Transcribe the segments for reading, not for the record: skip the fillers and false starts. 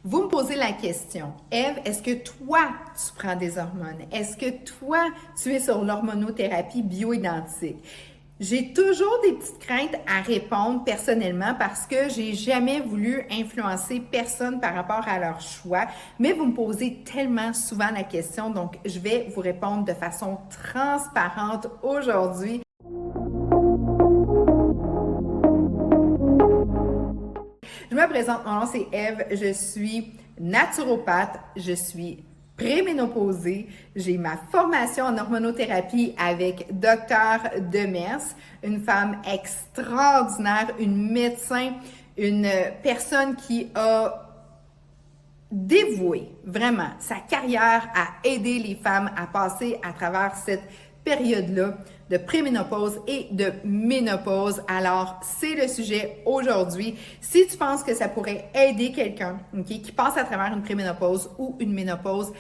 Vous me posez la question, Ève, est-ce que toi, tu prends des hormones? Est-ce que toi, tu es sur l'hormonothérapie bioidentique? J'ai toujours des petites craintes à répondre personnellement parce que j'ai jamais voulu influencer personne par rapport à leur choix, mais vous me posez tellement souvent la question, donc je vais vous répondre de façon transparente aujourd'hui. Je me présente, mon nom c'est Ève, je suis naturopathe, je suis préménopausée, j'ai ma formation en hormonothérapie avec Dr Demers, une femme extraordinaire, une médecin, une personne qui a dévoué vraiment sa carrière à aider les femmes à passer à travers cette période-là de préménopause et de ménopause. Alors, c'est le sujet aujourd'hui. Si tu penses que ça pourrait aider quelqu'un, qui passe à travers une préménopause ou une ménopause,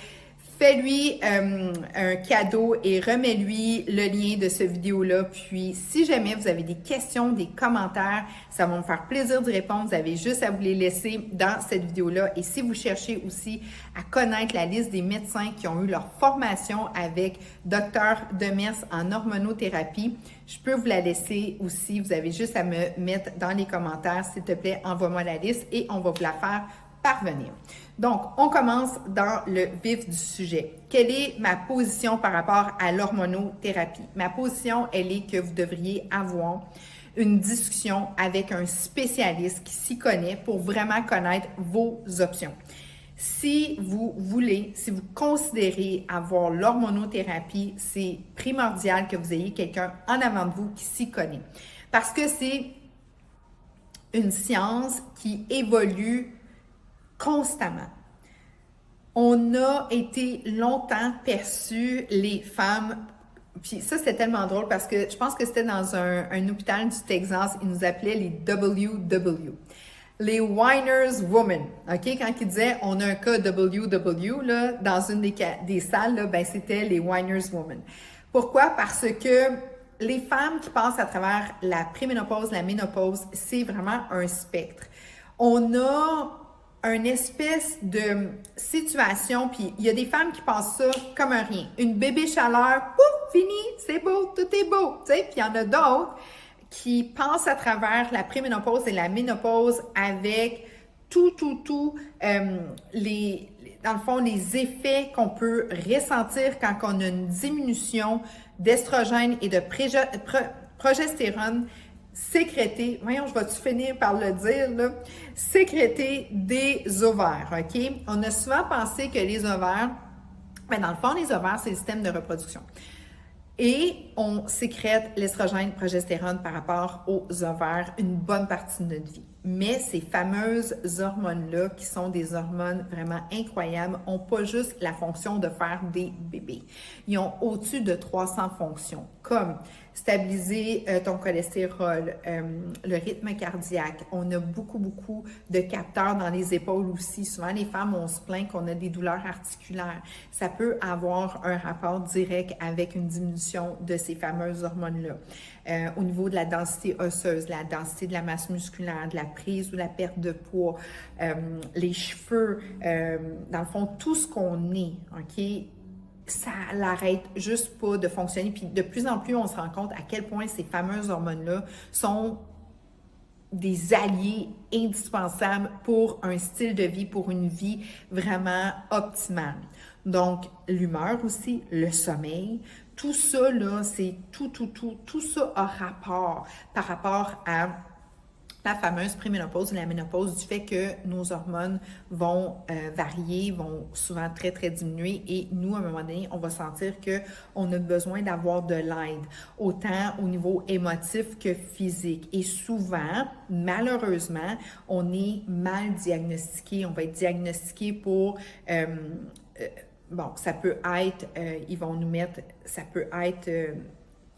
fais-lui un cadeau et remets-lui le lien de cette vidéo-là. Puis, si jamais vous avez des questions, des commentaires, ça va me faire plaisir d'y répondre. Vous avez juste à vous les laisser dans cette vidéo-là. Et si vous cherchez aussi à connaître la liste des médecins qui ont eu leur formation avec Dr Demers en hormonothérapie, je peux vous la laisser aussi. Vous avez juste à me mettre dans les commentaires, s'il te plaît, envoie-moi la liste et on va vous la faire parvenir. Donc, on commence dans le vif du sujet. Quelle est ma position par rapport à l'hormonothérapie? Ma position, elle est que vous devriez avoir une discussion avec un spécialiste qui s'y connaît pour vraiment connaître vos options. Si vous voulez, si vous considérez avoir l'hormonothérapie, c'est primordial que vous ayez quelqu'un en avant de vous qui s'y connaît. Parce que c'est une science qui évolue constamment. On a été longtemps perçu, les femmes, puis ça c'était tellement drôle parce que je pense que c'était dans un hôpital du Texas, ils nous appelaient les WW, les Whiners Women, OK? Quand ils disaient on a un cas WW là, dans une des salles, là, ben c'était les Whiners Women. Pourquoi? Parce que les femmes qui passent à travers la préménopause, la ménopause, c'est vraiment un spectre. On a une espèce de situation, puis il y a des femmes qui passent ça comme un rien. Une bébé chaleur, pouf, fini, c'est beau, tout est beau, tu sais. Puis il y en a d'autres qui passent à travers la préménopause et la ménopause avec dans le fond, les effets qu'on peut ressentir quand on a une diminution d'estrogène et de progestérone sécréter, voyons, je vais-tu finir par le dire, là, sécréter des ovaires, OK? On a souvent pensé que les ovaires, ben dans le fond, les ovaires, c'est le système de reproduction. Et on sécrète l'estrogène, progestérone par rapport aux ovaires une bonne partie de notre vie. Mais ces fameuses hormones-là, qui sont des hormones vraiment incroyables, n'ont pas juste la fonction de faire des bébés. Ils ont au-dessus de 300 fonctions, comme stabiliser ton cholestérol, le rythme cardiaque. On a beaucoup de capteurs dans les épaules aussi. Souvent, les femmes, on se plaint qu'on a des douleurs articulaires. Ça peut avoir un rapport direct avec une diminution de ces fameuses hormones-là. Au niveau de la densité osseuse, la densité de la masse musculaire, de la prise ou la perte de poids, les cheveux, dans le fond, tout ce qu'on est, OK? Ça l'arrête juste pas de fonctionner. Puis de plus en plus, on se rend compte à quel point ces fameuses hormones-là sont des alliés indispensables pour un style de vie, pour une vie vraiment optimale. Donc, l'humeur aussi, le sommeil, tout ça, là, c'est tout ça a rapport par rapport à la fameuse préménopause ou la ménopause, du fait que nos hormones vont varier, vont souvent très diminuer et nous, à un moment donné, on va sentir qu'on a besoin d'avoir de l'aide, autant au niveau émotif que physique. Et souvent, malheureusement, on est mal diagnostiqué. On va être diagnostiqué pour... bon, ça peut être, ils vont nous mettre, ça peut être...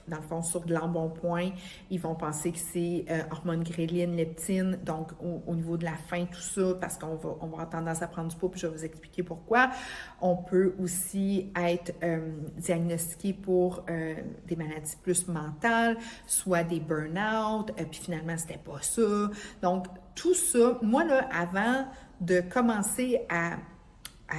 dans le fond, sur de l'embonpoint, ils vont penser que c'est hormones ghrelines, leptine, donc au niveau de la faim, tout ça, parce qu'on va avoir tendance à prendre du poids, puis je vais vous expliquer pourquoi. On peut aussi être diagnostiqué pour des maladies plus mentales, soit des burn-out, puis finalement, c'était pas ça. Donc, tout ça, moi, là, avant de commencer à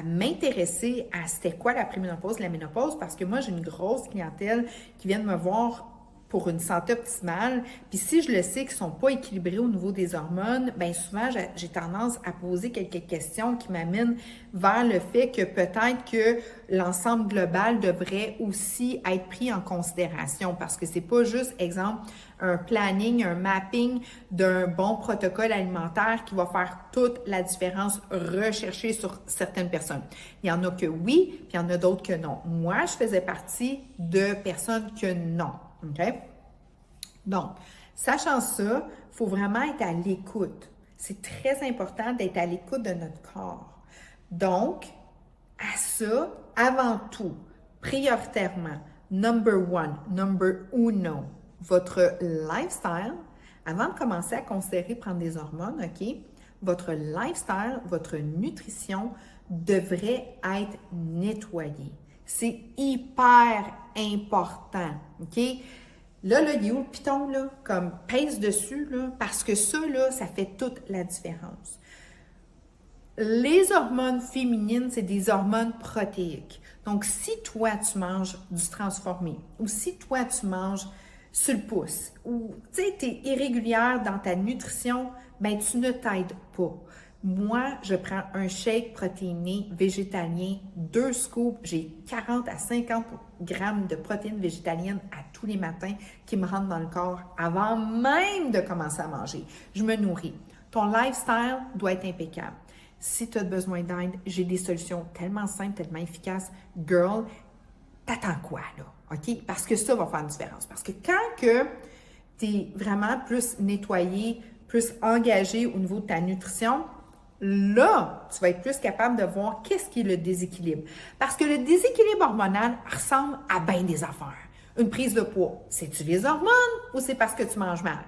m'intéresser à c'était quoi la préménopause, la ménopause, parce que moi, j'ai une grosse clientèle qui vient de me voir pour une santé optimale. Puis si je le sais qu'ils ne sont pas équilibrés au niveau des hormones, bien souvent, j'ai tendance à poser quelques questions qui m'amènent vers le fait que peut-être que l'ensemble global devrait aussi être pris en considération parce que c'est pas juste, exemple, un planning, un mapping d'un bon protocole alimentaire qui va faire toute la différence recherchée sur certaines personnes. Il y en a que oui, puis il y en a d'autres que non. Moi, je faisais partie de personnes que non. OK? Donc, sachant ça, il faut vraiment être à l'écoute. C'est très important d'être à l'écoute de notre corps. Donc, à ça, avant tout, prioritairement, number uno, votre lifestyle, avant de commencer à considérer prendre des hormones, OK? Votre lifestyle, votre nutrition devrait être nettoyée. C'est hyper important, OK? Là, il est où le piton, là? Comme pèse dessus, là, parce que ça, là, ça fait toute la différence. Les hormones féminines, c'est des hormones protéiques. Donc, si toi, tu manges du transformé, ou si toi, tu manges sur le pouce, ou tu sais, tu es irrégulière dans ta nutrition, bien, tu ne t'aides pas. Moi, je prends un shake protéiné végétalien, 2 scoops, j'ai 40 à 50 grammes de protéines végétaliennes à tous les matins qui me rentrent dans le corps avant même de commencer à manger. Je me nourris. Ton lifestyle doit être impeccable. Si tu as besoin d'aide, j'ai des solutions tellement simples, tellement efficaces. Girl, t'attends quoi, là? OK? Parce que ça va faire une différence. Parce que quand que tu es vraiment plus nettoyé, plus engagé au niveau de ta nutrition, là, tu vas être plus capable de voir qu'est-ce qui est le déséquilibre. Parce que le déséquilibre hormonal ressemble à bien des affaires. Une prise de poids, c'est-tu les hormones ou c'est parce que tu manges mal?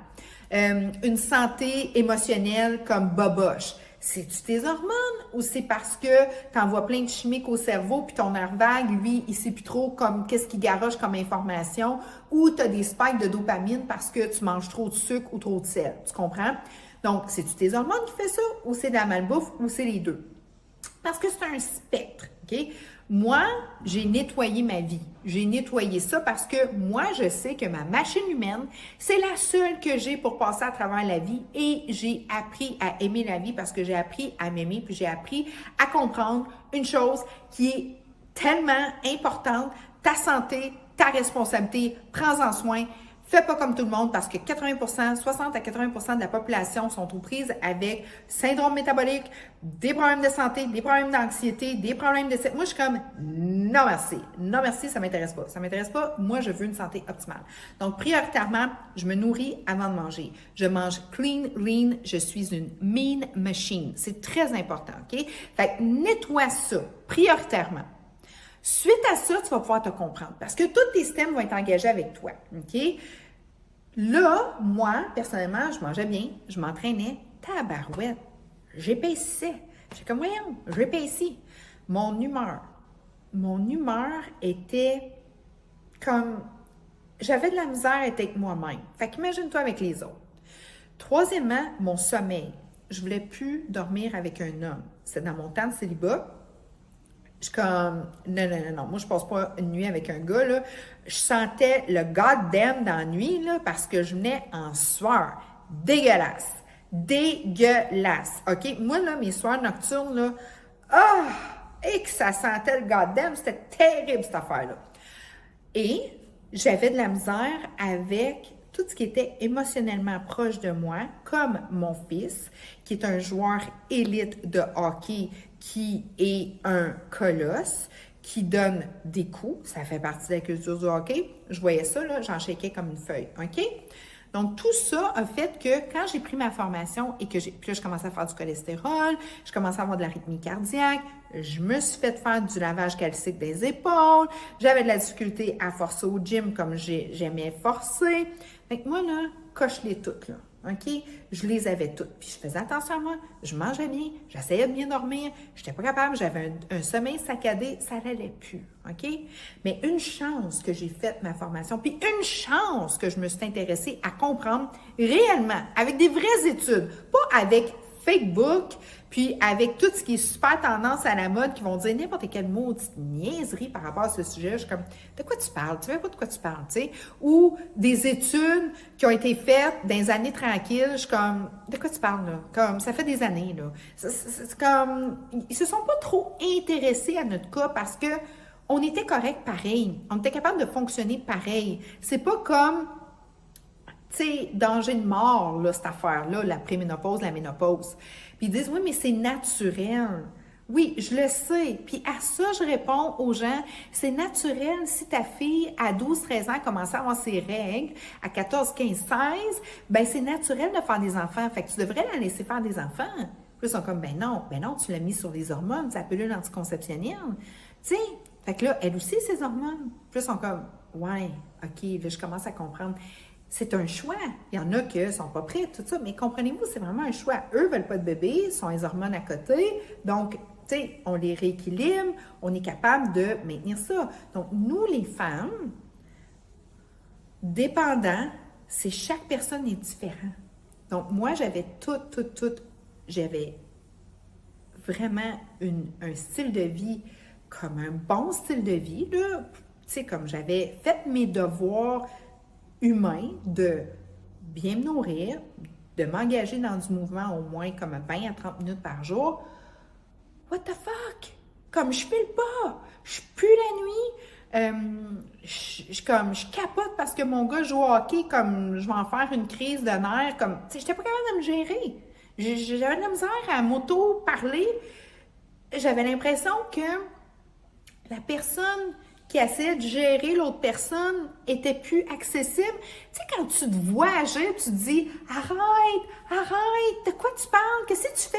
Une santé émotionnelle comme boboche, c'est-tu tes hormones ou c'est parce que tu envoies plein de chimiques au cerveau puis ton nerf vague, lui, il sait plus trop comme qu'est-ce qui garoche comme information ou tu as des spikes de dopamine parce que tu manges trop de sucre ou trop de sel. Tu comprends? Donc, c'est-tu tes hormones qui fait ça ou c'est de la malbouffe ou c'est les deux? Parce que c'est un spectre, OK? Moi, j'ai nettoyé ma vie. J'ai nettoyé ça parce que moi, je sais que ma machine humaine, c'est la seule que j'ai pour passer à travers la vie et j'ai appris à aimer la vie parce que j'ai appris à m'aimer puis j'ai appris à comprendre une chose qui est tellement importante, ta santé, ta responsabilité, prends-en soin. Fais pas comme tout le monde parce que 80%, 60 à 80% de la population sont aux prises avec syndrome métabolique, des problèmes de santé, des problèmes d'anxiété, des problèmes de... Moi, je suis comme, non merci. Non merci, ça m'intéresse pas. Ça m'intéresse pas. Moi, je veux une santé optimale. Donc, prioritairement, je me nourris avant de manger. Je mange clean, lean. Je suis une mean machine. C'est très important, OK? Fait que nettoie ça, prioritairement. Suite à ça, tu vas pouvoir te comprendre parce que tous tes systèmes vont être engagés avec toi, OK? Là, moi, personnellement, je mangeais bien, je m'entraînais, tabarouette, j'épaississais. J'étais comme, voyons, j'épaissis. Mon humeur était comme, j'avais de la misère à être avec moi-même. Fait qu'imagine-toi avec les autres. Troisièmement, mon sommeil. Je voulais plus dormir avec un homme. C'est dans mon temps de célibat. Je suis comme, non. Moi, je passe pas une nuit avec un gars, là. Je sentais le goddamn dans la nuit, là, parce que je venais en sueur. Dégueulasse. Dégueulasse. OK? Moi, là, mes soirs nocturnes, là, et que ça sentait le goddamn, c'était terrible, cette affaire-là. Et j'avais de la misère avec tout ce qui était émotionnellement proche de moi, comme mon fils, qui est un joueur élite de hockey, qui est un colosse, qui donne des coups. Ça fait partie de la culture du hockey. Je voyais ça, là, j'en shakeais comme une feuille, OK? Donc, tout ça a fait que quand j'ai pris ma formation et que puis là, je commençais à faire du cholestérol, je commençais à avoir de l'arythmie cardiaque, je me suis fait faire du lavage calcique des épaules, j'avais de la difficulté à forcer au gym comme j'aimais forcer. Fait que moi, là, coche-les toutes, là. OK? Je les avais toutes. Puis je faisais attention à moi, je mangeais bien, j'essayais de bien dormir, je n'étais pas capable, j'avais un sommeil saccadé, ça n'allait plus. OK? Mais une chance que j'ai fait ma formation, puis une chance que je me suis intéressée à comprendre réellement, avec des vraies études, pas avec Facebook, puis avec tout ce qui est super tendance à la mode, qui vont dire n'importe quelle maudite niaiserie par rapport à ce sujet, je suis comme, de quoi tu parles? Tu sais pas de quoi tu parles, tu sais? Ou des études qui ont été faites dans les années tranquilles, je suis comme, de quoi tu parles, là? Comme, ça fait des années, là. C'est comme, ils se sont pas trop intéressés à notre cas parce que on était correct pareil. On était capable de fonctionner pareil. C'est pas comme, tu sais, danger de mort, là, cette affaire-là, la préménopause, la ménopause. Puis ils disent, oui, mais c'est naturel. Oui, je le sais. Puis à ça, je réponds aux gens, c'est naturel si ta fille, à 12-13 ans, commence à avoir ses règles, à 14, 15, 16, ben c'est naturel de faire des enfants. Fait que tu devrais la laisser faire des enfants. Puis ils sont comme, ben non, tu l'as mis sur les hormones, sa pilule anticonceptionnelle. Tu sais, fait que là, elle aussi, ses hormones. Puis ils sont comme, ouais, OK, là, je commence à comprendre. C'est un choix. Il y en a qui ne sont pas prêts, tout ça, mais comprenez-vous, c'est vraiment un choix. Eux ne veulent pas de bébé, sont les hormones à côté, donc, tu sais, on les rééquilibre, on est capable de maintenir ça. Donc, nous, les femmes, dépendant, c'est chaque personne est différente. Donc, moi, j'avais j'avais vraiment un style de vie comme un bon style de vie, là. Tu sais, comme j'avais fait mes devoirs humains de bien me nourrir, de m'engager dans du mouvement au moins comme 20 à 30 minutes par jour. What the fuck? Comme je file pas, je pue la nuit, je capote parce que mon gars joue au hockey, comme je vais en faire une crise de nerfs, comme, tu sais, j'étais pas capable de me gérer. J'avais de la misère à m'auto-parler. J'avais l'impression que la personne qui essayait de gérer l'autre personne était plus accessible. Tu sais, quand tu te vois agir, tu te dis « Arrête, de quoi tu parles? Qu'est-ce que tu fais?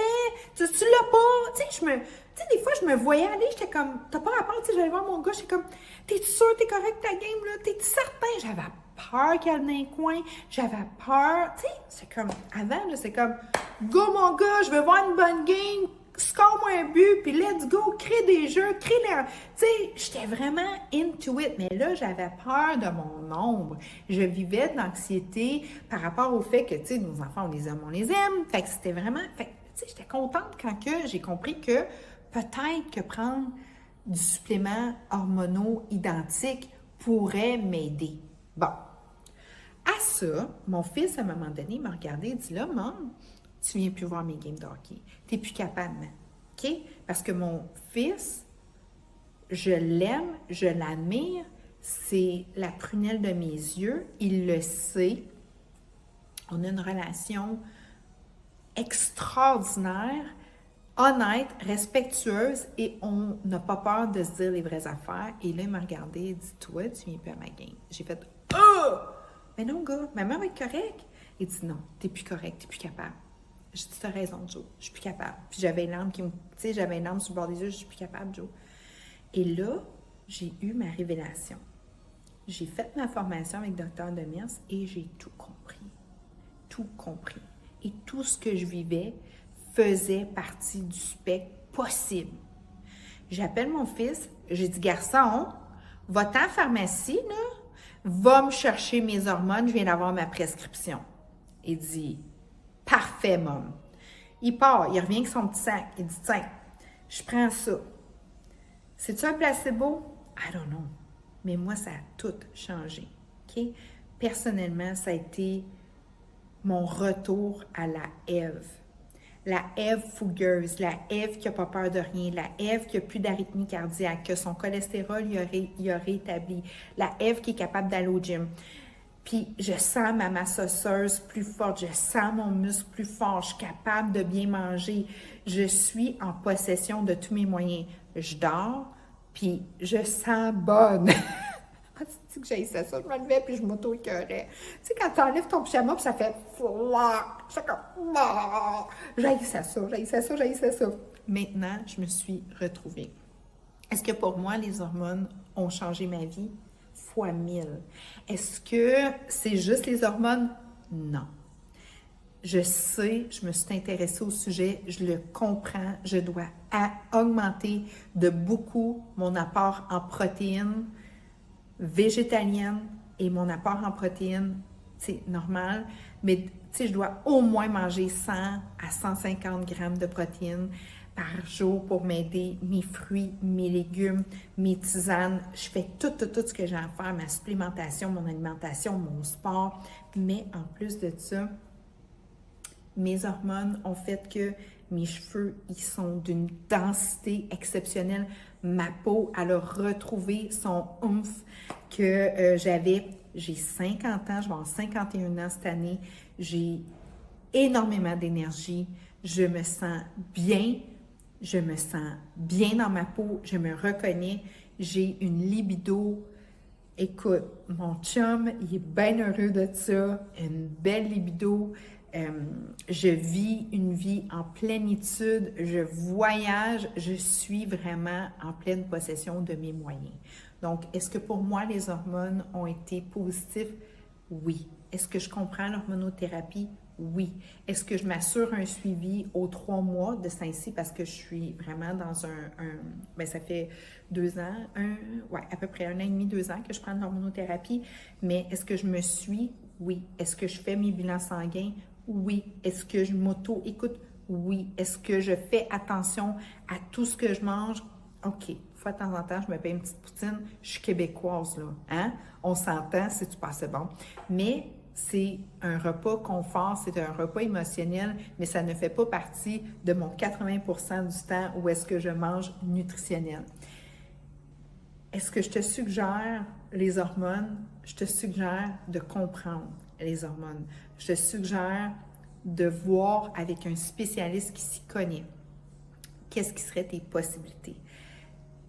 Tu l'as pas? » Tu sais, des fois, je me voyais aller, j'étais comme « T'as pas rapport? » Tu sais, j'allais voir mon gars, j'étais comme « T'es sûr, t'es correct ta game, là? T'es certain? » J'avais peur qu'il y ait dans un coin, j'avais peur. Tu sais, c'est comme, avant, là, c'est comme « Go, mon gars, je veux voir une bonne game. » Score-moi un but, puis let's go, crée des jeux, crée les... Tu sais, j'étais vraiment into it, mais là, j'avais peur de mon ombre. Je vivais de l'anxiété par rapport au fait que, tu sais, nos enfants, on les aime. Fait que c'était vraiment... Fait que, tu sais, j'étais contente quand que j'ai compris que peut-être que prendre du supplément hormonaux identique pourrait m'aider. Bon. À ça, mon fils, à un moment donné, m'a regardé et dit, là, maman, tu viens plus voir mes games de hockey. Tu n'es plus capable, OK? Parce que mon fils, je l'aime, je l'admire, c'est la prunelle de mes yeux, il le sait. On a une relation extraordinaire, honnête, respectueuse et on n'a pas peur de se dire les vraies affaires. Et là, il m'a regardé et dit, toi, tu viens plus à ma game. J'ai fait, oh! Mais non, gars, maman va être correcte. Il dit, non, tu n'es plus correct, tu n'es plus capable. Je dis, t'as raison, Joe, je suis plus capable. Puis j'avais une larme j'avais une larme sur le bord des yeux, je suis plus capable, Joe. Et là, j'ai eu ma révélation. J'ai fait ma formation avec Dr. Demers et j'ai tout compris. Tout compris. Et tout ce que je vivais faisait partie du spectre possible. J'appelle mon fils, j'ai dit, garçon, va-t'en à la pharmacie, là, va me chercher mes hormones, je viens d'avoir ma prescription. Il dit, parfait, maman. Il part, il revient avec son petit sac. Il dit, tiens, je prends ça. C'est-tu un placebo? I don't know. Mais moi, ça a tout changé. OK? Personnellement, ça a été mon retour à la Ève. La Ève fougueuse, la Ève qui n'a pas peur de rien, la Ève qui n'a plus d'arythmie cardiaque, que son cholestérol il a rétabli, la Ève qui est capable d'aller au gym. Puis je sens ma masse osseuse plus forte, je sens mon muscle plus fort, je suis capable de bien manger, je suis en possession de tous mes moyens. Je dors, puis je sens bonne. Ah, tu sais que j'haïssais ça, je me levais puis je m'auto-écœurais. Tu sais, quand tu enlèves ton pyjama puis ça fait « c'est comme « j'haïssais ça. Maintenant, je me suis retrouvée. Est-ce que pour moi, les hormones ont changé ma vie? Fois 1000. Est-ce que c'est juste les hormones? Non. Je sais, je me suis intéressée au sujet, je le comprends, je dois augmenter de beaucoup mon apport en protéines végétaliennes et mon apport en protéines, c'est normal. mais tu sais, je dois au moins manger 100 à 150 grammes de protéines par jour pour m'aider, mes fruits, mes légumes, mes tisanes. Je fais tout ce que j'ai à faire, ma supplémentation, mon alimentation, mon sport. Mais en plus de ça, mes hormones ont fait que mes cheveux, ils sont d'une densité exceptionnelle. Ma peau, elle a retrouvé son oomph que j'avais. J'ai 50 ans, je vais avoir 51 ans cette année. J'ai énormément d'énergie. Je me sens bien. Je me sens bien dans ma peau. Je me reconnais. J'ai une libido. Écoute, mon chum, il est bien heureux de ça. Une belle libido. Je vis une vie en plénitude, je voyage, je suis vraiment en pleine possession de mes moyens. Donc, est-ce que pour moi, les hormones ont été positives? Oui. Est-ce que je comprends l'hormonothérapie? Oui. Est-ce que je m'assure un suivi aux 3 mois de Saint-Cy parce que je suis vraiment dans bien, ça fait 2 ans, à peu près 1 an et demi, 2 ans que je prends de l'hormonothérapie, mais est-ce que je me suis? Oui. Est-ce que je fais mes bilans sanguins? Oui. Est-ce que je m'auto-écoute? Oui. Est-ce que je fais attention à tout ce que je mange? OK. Une fois de temps en temps, je me paye une petite poutine. Je suis québécoise, là. Hein? On s'entend, si tu passes bon. Mais c'est un repas confort, c'est un repas émotionnel, mais ça ne fait pas partie de mon 80% du temps où est-ce que je mange nutritionnel. Est-ce que je te suggère les hormones? Je te suggère de comprendre les hormones. Je te suggère de voir avec un spécialiste qui s'y connaît qu'est-ce qui seraient tes possibilités.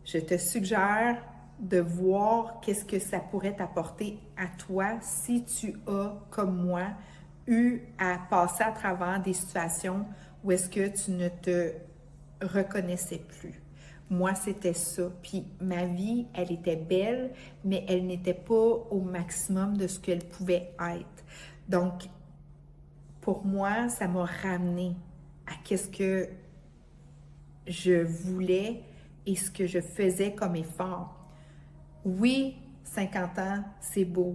Je te suggère de voir qu'est-ce que ça pourrait t'apporter à toi si tu as, comme moi, eu à passer à travers des situations où est-ce que tu ne te reconnaissais plus. Moi, c'était ça. Puis ma vie, elle était belle, mais elle n'était pas au maximum de ce qu'elle pouvait être. Donc, pour moi, ça m'a ramené à qu'est-ce que je voulais et ce que je faisais comme effort. Oui, 50 ans, c'est beau,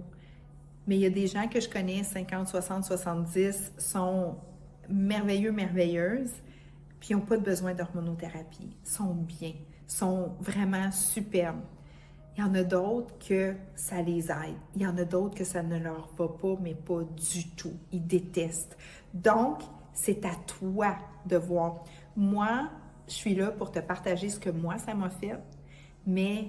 mais il y a des gens que je connais, 50, 60, 70, sont merveilleux, merveilleuses, puis ils n'ont pas de besoin d'hormonothérapie, sont bien, sont vraiment superbes. Il y en a d'autres que ça les aide. Il y en a d'autres que ça ne leur va pas, mais pas du tout. Ils détestent. Donc, c'est à toi de voir. Moi, je suis là pour te partager ce que moi, ça m'a fait, mais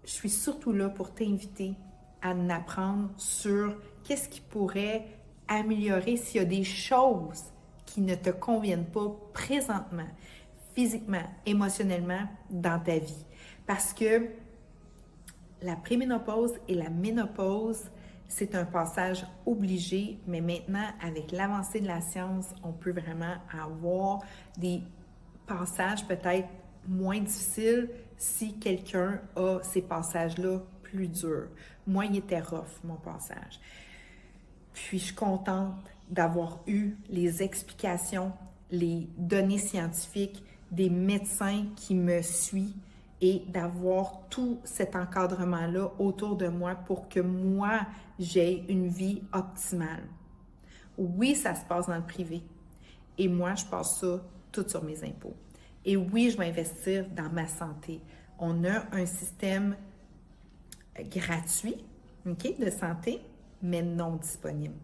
je suis surtout là pour t'inviter à en apprendre sur qu'est-ce qui pourrait améliorer s'il y a des choses qui ne te conviennent pas présentement, physiquement, émotionnellement, dans ta vie. Parce que la préménopause et la ménopause, c'est un passage obligé, mais maintenant, avec l'avancée de la science, on peut vraiment avoir des passages peut-être moins difficiles si quelqu'un a ces passages-là plus durs. Moi, il était rough, mon passage. Puis, je suis contente d'avoir eu les explications, les données scientifiques des médecins qui me suivent et d'avoir tout cet encadrement-là autour de moi pour que moi, j'aie une vie optimale. Oui, ça se passe dans le privé. Et moi, je passe ça tout sur mes impôts. Et oui, je vais investir dans ma santé. On a un système gratuit, OK, de santé, mais non disponible.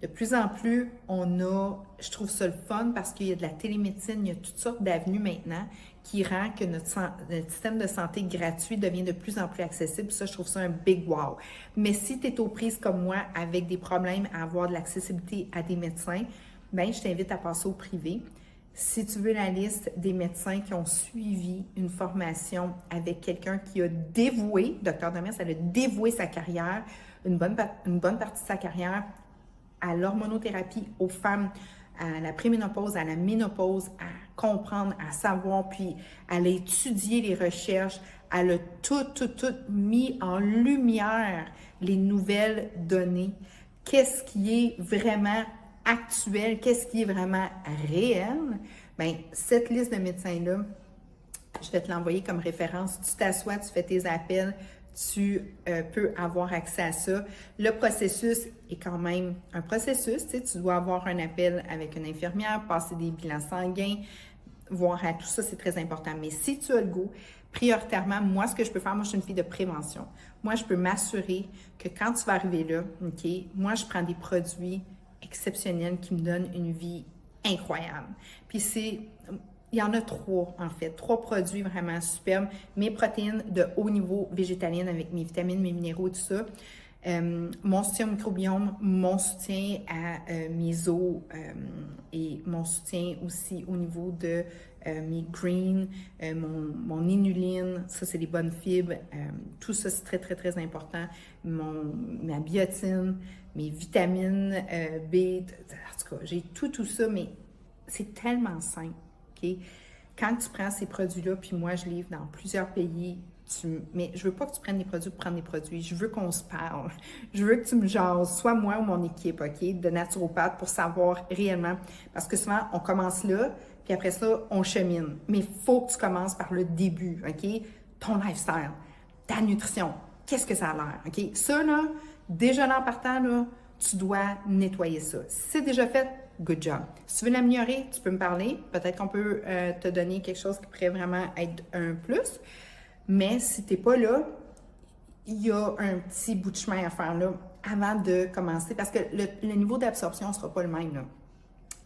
De plus en plus, je trouve ça le fun parce qu'il y a de la télémédecine, il y a toutes sortes d'avenues maintenant qui rend que notre système de santé gratuit devient de plus en plus accessible. Ça, je trouve ça un big wow. Mais si tu es aux prises comme moi avec des problèmes à avoir de l'accessibilité à des médecins, bien, je t'invite à passer au privé. Si tu veux la liste des médecins qui ont suivi une formation avec quelqu'un qui a dévoué, Dr Demers, elle a dévoué sa carrière, une bonne partie de sa carrière à l'hormonothérapie, aux femmes, à la préménopause, à la ménopause, à comprendre, à savoir, puis elle a étudié les recherches, elle a tout mis en lumière les nouvelles données. Qu'est-ce qui est vraiment actuel, qu'est-ce qui est vraiment réel? Bien, cette liste de médecins-là, je vais te l'envoyer comme référence. Tu t'assois, tu fais tes appels, tu peux avoir accès à ça. Le processus est quand même un processus. Tu dois avoir un appel avec une infirmière, passer des bilans sanguins, voir à tout ça, c'est très important. Mais si tu as le goût, prioritairement, moi, ce que je peux faire, moi, je suis une fille de prévention. Moi, je peux m'assurer que quand tu vas arriver là, OK, moi, je prends des produits exceptionnels qui me donnent une vie incroyable. Puis il y en a 3, en fait. 3 produits vraiment superbes. Mes protéines de haut niveau végétaliennes avec mes vitamines, mes minéraux et tout ça. Mon soutien au microbiome, mon soutien à mes os et mon soutien aussi au niveau de mes greens, mon inuline, ça c'est les bonnes fibres, tout ça c'est très très très important, ma biotine, mes vitamines B, en tout cas j'ai tout ça, mais c'est tellement simple, ok? Quand tu prends ces produits-là, puis moi je livre dans plusieurs pays, mais je veux pas que tu prennes des produits pour prendre des produits. Je veux qu'on se parle. Je veux que tu me jases, soit moi ou mon équipe, OK, de naturopathe pour savoir réellement. Parce que souvent, on commence là, puis après ça, on chemine. Mais il faut que tu commences par le début, OK? Ton lifestyle, ta nutrition, qu'est-ce que ça a l'air, OK? Ça, là, déjeuner en partant, là, tu dois nettoyer ça. Si c'est déjà fait, good job. Si tu veux l'améliorer, tu peux me parler. Peut-être qu'on peut te donner quelque chose qui pourrait vraiment être un plus. Mais si tu n'es pas là, il y a un petit bout de chemin à faire là avant de commencer parce que le niveau d'absorption ne sera pas le même. Là.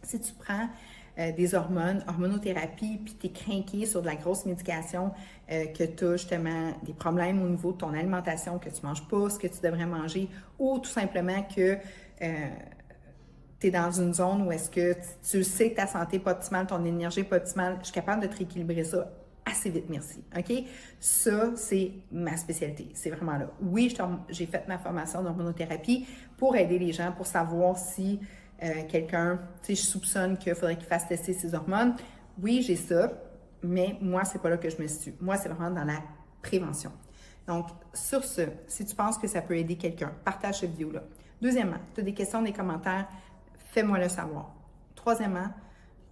Si tu prends des hormones, hormonothérapie, puis tu es craqué sur de la grosse médication, que tu as justement des problèmes au niveau de ton alimentation, que tu ne manges pas ce que tu devrais manger, ou tout simplement que tu es dans une zone où est-ce que tu sais que ta santé n'est pas optimale, ton énergie n'est pas optimale, je suis capable de te rééquilibrer ça assez vite, merci. OK? Ça, c'est ma spécialité. C'est vraiment là. Oui, j'ai fait ma formation d'hormonothérapie pour aider les gens, pour savoir si quelqu'un, tu sais, je soupçonne qu'il faudrait qu'il fasse tester ses hormones. Oui, j'ai ça, mais moi, c'est pas là que je me situe. Moi, c'est vraiment dans la prévention. Donc, sur ce, si tu penses que ça peut aider quelqu'un, partage cette vidéo-là. Deuxièmement, tu as des questions, des commentaires, fais-moi le savoir. Troisièmement,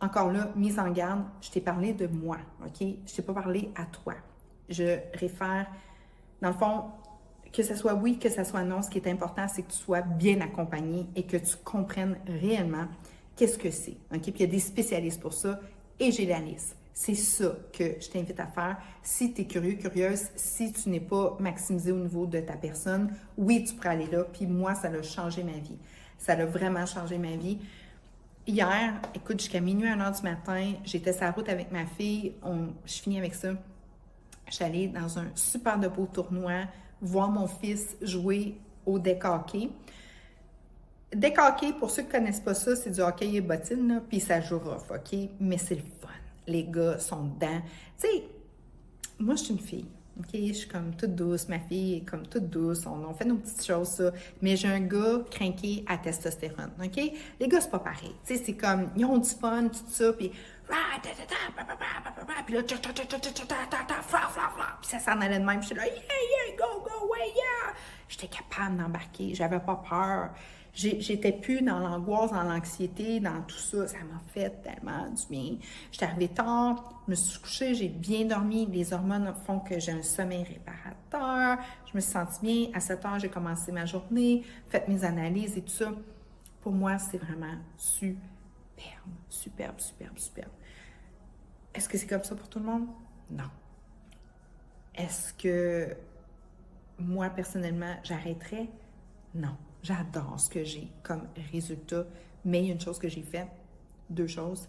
encore là, mise en garde, je t'ai parlé de moi, OK? Je ne t'ai pas parlé à toi. Je réfère, dans le fond, que ce soit oui, que ce soit non, ce qui est important, c'est que tu sois bien accompagné et que tu comprennes réellement qu'est-ce que c'est, OK? Puis il y a des spécialistes pour ça et j'ai la liste. C'est ça que je t'invite à faire. Si tu es curieux, curieuse, si tu n'es pas maximisé au niveau de ta personne, oui, tu pourrais aller là. Puis moi, ça a changé ma vie. Ça a vraiment changé ma vie. Hier, écoute, jusqu'à minuit, 1h du matin, j'étais sur la route avec ma fille. Je finis avec ça. Je suis allée dans un super de beau tournoi voir mon fils jouer au deck hockey. Deck hockey, pour ceux qui ne connaissent pas ça, c'est du hockey et bottines, là, puis ça joue rough, OK? Mais c'est le fun. Les gars sont dedans. Tu sais, moi, je suis une fille. OK, je suis comme toute douce, ma fille est comme toute douce, on fait nos petites choses, ça. Mais j'ai un gars crinqué à testostérone, OK? Les gars, c'est pas pareil. Tu sais, c'est comme, ils ont du fun, tout ça, puis puis là, puis ça s'en allait de même, puis j'étais là, yeah, go, ouais, yeah! J'étais capable d'embarquer, j'avais pas peur. J'étais plus dans l'angoisse, dans l'anxiété, dans tout ça. Ça m'a fait tellement du bien. J'étais arrivée tard, je me suis couchée, j'ai bien dormi. Les hormones font que j'ai un sommeil réparateur. Je me suis sentie bien. À 7 heures, j'ai commencé ma journée, fait mes analyses et tout ça. Pour moi, c'est vraiment superbe. Est-ce que c'est comme ça pour tout le monde? Non. Est-ce que moi, personnellement, j'arrêterais? Non. J'adore ce que j'ai comme résultat, mais il y a une chose que j'ai faite, 2 choses.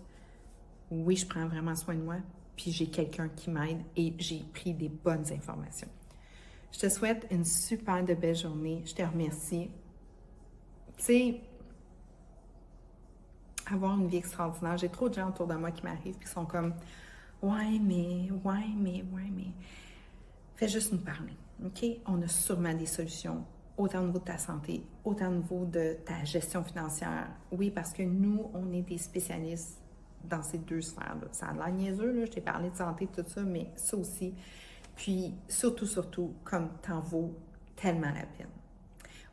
Oui, je prends vraiment soin de moi, puis j'ai quelqu'un qui m'aide et j'ai pris des bonnes informations. Je te souhaite une super de belle journée. Je te remercie. Tu sais, avoir une vie extraordinaire. J'ai trop de gens autour de moi qui m'arrivent et qui sont comme « Ouais, mais... » Fais juste nous parler, OK? On a sûrement des solutions. Autant au niveau de ta santé, autant au niveau de ta gestion financière. Oui, parce que nous, on est des spécialistes dans ces 2 sphères-là. Ça a l'air niaiseux, là, je t'ai parlé de santé, tout ça, mais ça aussi. Puis, surtout, comme t'en vaut tellement la peine.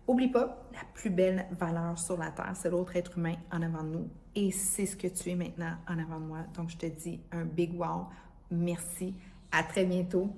Oublie pas, la plus belle valeur sur la Terre, c'est l'autre être humain en avant de nous. Et c'est ce que tu es maintenant en avant de moi. Donc, je te dis un big wow. Merci. À très bientôt.